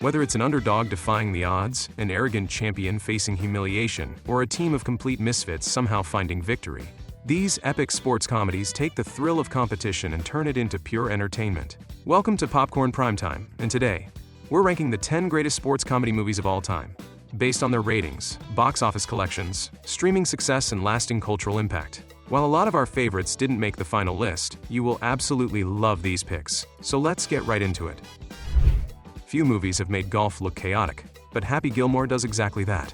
Whether it's an underdog defying the odds, an arrogant champion facing humiliation, or a team of complete misfits somehow finding victory, these epic sports comedies take the thrill of competition and turn it into pure entertainment. Welcome to Popcorn Primetime, and today, we're ranking the 10 greatest sports comedy movies of all time, based on their ratings, box office collections, streaming success, and lasting cultural impact. While a lot of our favorites didn't make the final list, you will absolutely love these picks, so let's get right into it. Few movies have made golf look chaotic, but Happy Gilmore does exactly that.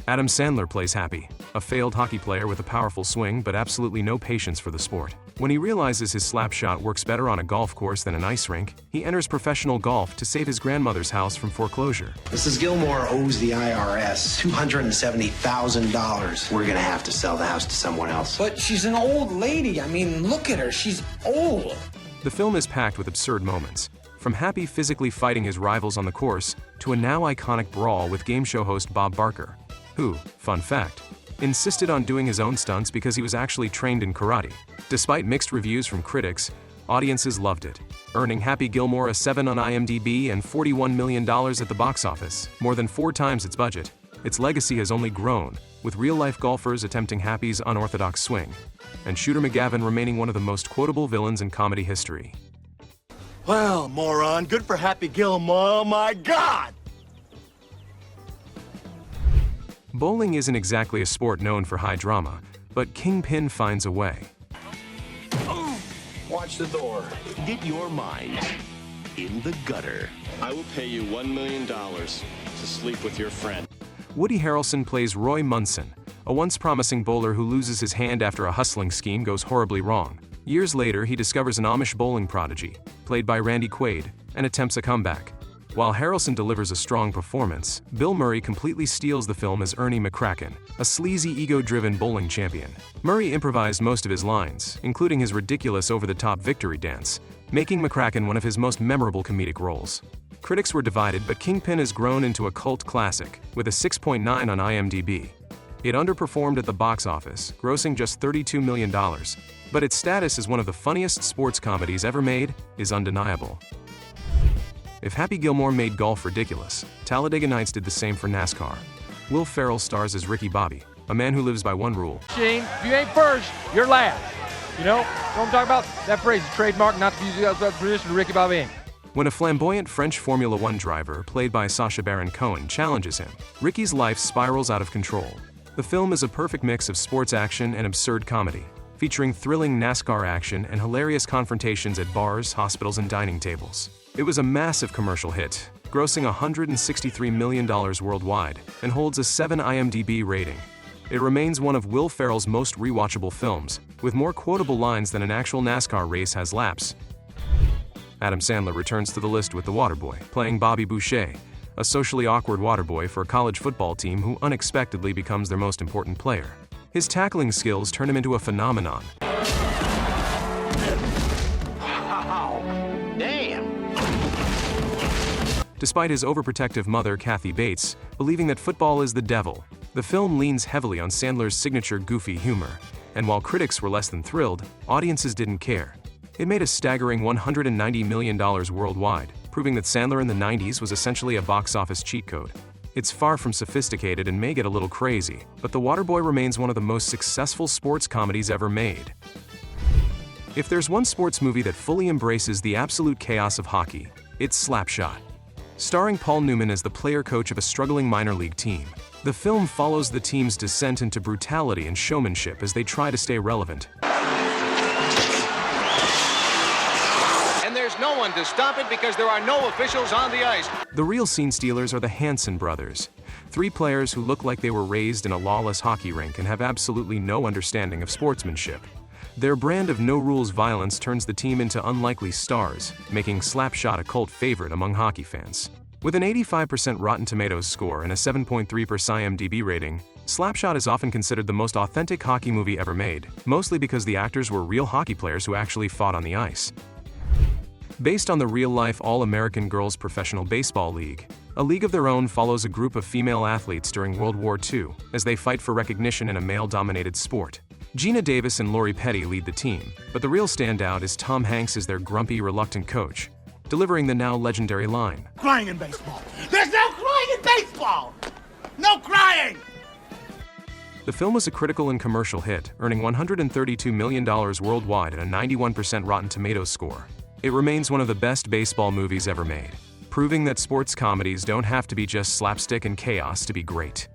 Adam Sandler plays Happy, a failed hockey player with a powerful swing but absolutely no patience for the sport. When he realizes his slap shot works better on a golf course than an ice rink, he enters professional golf to save his grandmother's house from foreclosure. Mrs. Gilmore owes the IRS $270,000. We're gonna have to sell the house to someone else. But she's an old lady. I mean, look at her. She's old. The film is packed with absurd moments, from Happy physically fighting his rivals on the course to a now iconic brawl with game show host Bob Barker, who, fun fact, insisted on doing his own stunts because he was actually trained in karate. Despite mixed reviews from critics, audiences loved it, earning Happy Gilmore a 7 on IMDb and $41 million at the box office, more than 4 times its budget. Its legacy has only grown, with real-life golfers attempting Happy's unorthodox swing, and Shooter McGavin remaining one of the most quotable villains in comedy history. Well, moron, good for Happy Gilmore, oh my God! Bowling isn't exactly a sport known for high drama, but Kingpin finds a way. Watch the door. Get your mind in the gutter. I will pay you $1 million to sleep with your friend. Woody Harrelson plays Roy Munson, a once promising bowler who loses his hand after a hustling scheme goes horribly wrong. Years later, he discovers an Amish bowling prodigy, played by Randy Quaid, and attempts a comeback. While Harrelson delivers a strong performance, Bill Murray completely steals the film as Ernie McCracken, a sleazy, ego-driven bowling champion. Murray improvised most of his lines, including his ridiculous over-the-top victory dance, making McCracken one of his most memorable comedic roles. Critics were divided, but Kingpin has grown into a cult classic, with a 6.9 on IMDb. It underperformed at the box office, grossing just $32 million, but its status as one of the funniest sports comedies ever made is undeniable. If Happy Gilmore made golf ridiculous, Talladega Nights did the same for NASCAR. Will Ferrell stars as Ricky Bobby, a man who lives by one rule. Gene, if you ain't first, you're last. You know what I'm talking about? That phrase is trademark, not to use that position to Ricky Bobby ain't. When a flamboyant French Formula One driver, played by Sacha Baron Cohen, challenges him, Ricky's life spirals out of control. The film is a perfect mix of sports action and absurd comedy, featuring thrilling NASCAR action and hilarious confrontations at bars, hospitals, and dining tables. It was a massive commercial hit, grossing $163 million worldwide, and holds a 7 IMDb rating. It remains one of Will Ferrell's most rewatchable films, with more quotable lines than an actual NASCAR race has laps. Adam Sandler returns to the list with The Waterboy, playing Bobby Boucher, a socially awkward waterboy for a college football team who unexpectedly becomes their most important player. His tackling skills turn him into a phenomenon. Despite his overprotective mother, Kathy Bates, believing that football is the devil, the film leans heavily on Sandler's signature goofy humor, and while critics were less than thrilled, audiences didn't care. It made a staggering $190 million worldwide, proving that Sandler in the 90s was essentially a box office cheat code. It's far from sophisticated and may get a little crazy, but The Waterboy remains one of the most successful sports comedies ever made. If there's one sports movie that fully embraces the absolute chaos of hockey, it's Slapshot. Starring Paul Newman as the player-coach of a struggling minor league team, the film follows the team's descent into brutality and showmanship as they try to stay relevant. And there's no one to stop it because there are no officials on the ice. The real scene stealers are the Hanson brothers, 3 players who look like they were raised in a lawless hockey rink and have absolutely no understanding of sportsmanship. Their brand of no-rules violence turns the team into unlikely stars, making Slapshot a cult favorite among hockey fans. With an 85% Rotten Tomatoes score and a 7.3 IMDb rating, Slapshot is often considered the most authentic hockey movie ever made, mostly because the actors were real hockey players who actually fought on the ice. Based on the real-life All-American Girls Professional Baseball League, a league of their own follows a group of female athletes during World War II as they fight for recognition in a male-dominated sport. Gina Davis and Lori Petty lead the team, but the real standout is Tom Hanks as their grumpy, reluctant coach. delivering the now legendary line. Crying in baseball. There's no crying in baseball! No crying! The film was a critical and commercial hit, earning $132 million worldwide and a 91% Rotten Tomatoes score. It remains one of the best baseball movies ever made, proving that sports comedies don't have to be just slapstick and chaos to be great.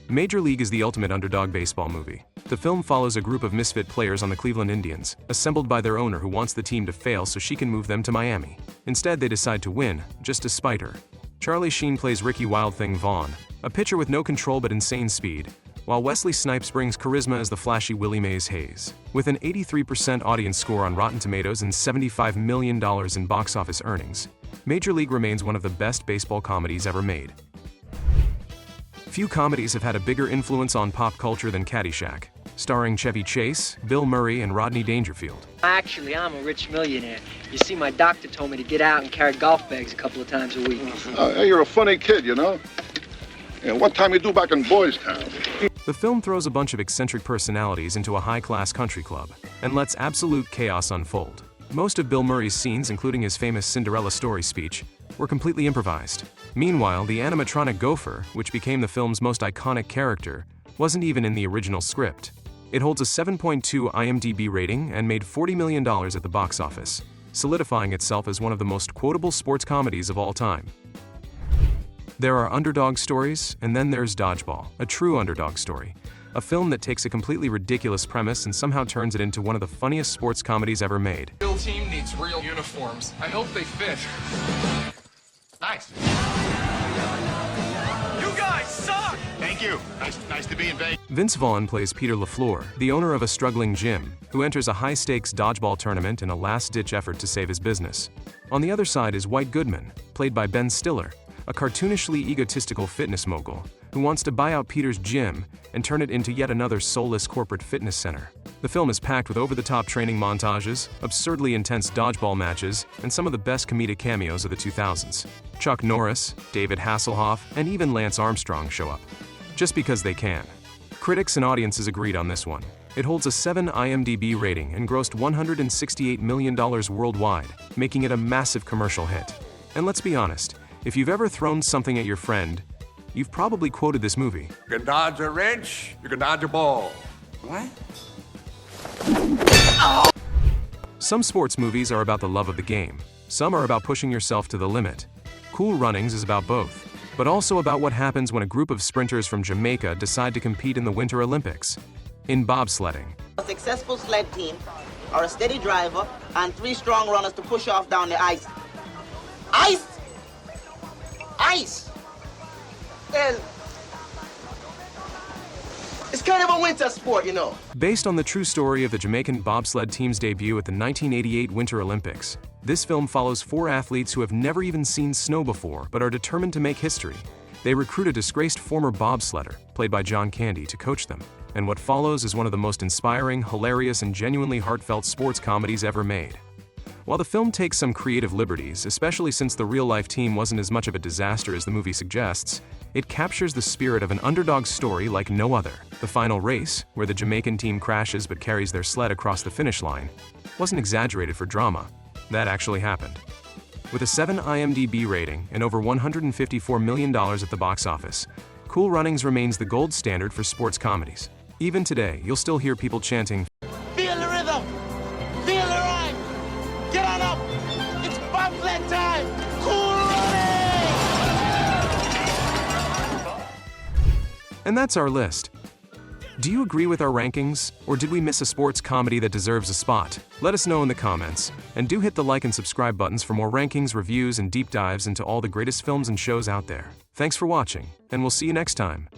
Major League is the ultimate underdog baseball movie. The film follows a group of misfit players on the Cleveland Indians, assembled by their owner who wants the team to fail so she can move them to Miami. Instead, they decide to win, just to spite her. Charlie Sheen plays Ricky Wild Thing Vaughn, a pitcher with no control but insane speed, while Wesley Snipes brings charisma as the flashy Willie Mays Hayes. With an 83% audience score on Rotten Tomatoes and $75 million in box office earnings, Major League remains one of the best baseball comedies ever made. Few comedies have had a bigger influence on pop culture than Caddyshack, starring Chevy Chase, Bill Murray, and Rodney Dangerfield. Actually, I'm a rich millionaire. You see, my doctor told me to get out and carry golf bags a couple of times a week. Hey, you're a funny kid, you know? Yeah, what time you do back in Boys Town? The film throws a bunch of eccentric personalities into a high-class country club and lets absolute chaos unfold. Most of Bill Murray's scenes, including his famous Cinderella story speech, were completely improvised. Meanwhile, the animatronic gopher, which became the film's most iconic character, wasn't even in the original script. It holds a 7.2 IMDb rating and made $40 million at the box office, solidifying itself as one of the most quotable sports comedies of all time. There are underdog stories, and then there's Dodgeball, a true underdog story. A film that takes a completely ridiculous premise and somehow turns it into one of the funniest sports comedies ever made. The real team needs real uniforms. I hope they fit. Nice. You guys suck! Thank you. Nice to be in Vegas. Vince Vaughn plays Peter LaFleur, the owner of a struggling gym, who enters a high-stakes dodgeball tournament in a last-ditch effort to save his business. On the other side is White Goodman, played by Ben Stiller, a cartoonishly egotistical fitness mogul who wants to buy out Peter's gym and turn it into yet another soulless corporate fitness center. The film is packed with over-the-top training montages, absurdly intense dodgeball matches, and some of the best comedic cameos of the 2000s. Chuck Norris, David Hasselhoff, and even Lance Armstrong show up. Just because they can. Critics and audiences agreed on this one. It holds a 7 IMDb rating and grossed $168 million worldwide, making it a massive commercial hit. And let's be honest, if you've ever thrown something at your friend, you've probably quoted this movie. You can dodge a wrench, you can dodge a ball. What? Some sports movies are about the love of the game. Some are about pushing yourself to the limit. Cool Runnings is about both, but also about what happens when a group of sprinters from Jamaica decide to compete in the Winter Olympics. In bobsledding, a successful sled team are a steady driver and 3 strong runners to push off down the ice. Ice! Ice! Well, it's kind of a winter sport, you know. Based on the true story of the Jamaican bobsled team's debut at the 1988 Winter Olympics, this film follows 4 athletes who have never even seen snow before but are determined to make history. They recruit a disgraced former bobsledder, played by John Candy, to coach them, and what follows is one of the most inspiring, hilarious, and genuinely heartfelt sports comedies ever made. While the film takes some creative liberties, especially since the real-life team wasn't as much of a disaster as the movie suggests, it captures the spirit of an underdog story like no other. The final race, where the Jamaican team crashes but carries their sled across the finish line, wasn't exaggerated for drama. That actually happened. With a 7 IMDb rating and over $154 million at the box office, Cool Runnings remains the gold standard for sports comedies. Even today, you'll still hear people chanting, Feel the rhythm! Feel the rhyme! Get on up! It's bobsled time! Cool Running! And that's our list. Do you agree with our rankings, or did we miss a sports comedy that deserves a spot? Let us know in the comments, and do hit the like and subscribe buttons for more rankings, reviews, and deep dives into all the greatest films and shows out there. Thanks for watching, and we'll see you next time.